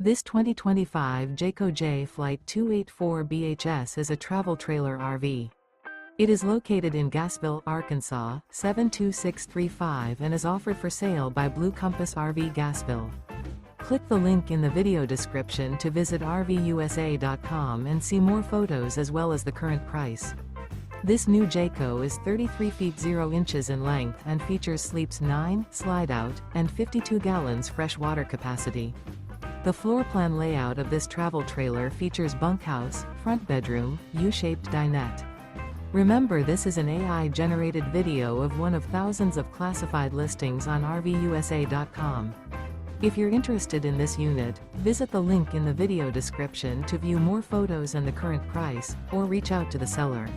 This 2025 Jayco Jay Flight 284 BHS is a travel trailer RV. It is located in Gassville, Arkansas, 72635 and is offered for sale by Blue Compass RV Gassville. Click the link in the video description to visit RVUSA.com and see more photos as well as the current price. This new Jayco is 33 feet 0 inches in length and features sleeps 9, Slideout, and 52 gallons fresh water capacity. The floor plan layout of this travel trailer features bunkhouse, front bedroom, U-shaped dinette. Remember, this is an AI-generated video of one of thousands of classified listings on RVUSA.com. If you're interested in this unit, visit the link in the video description to view more photos and the current price, or reach out to the seller.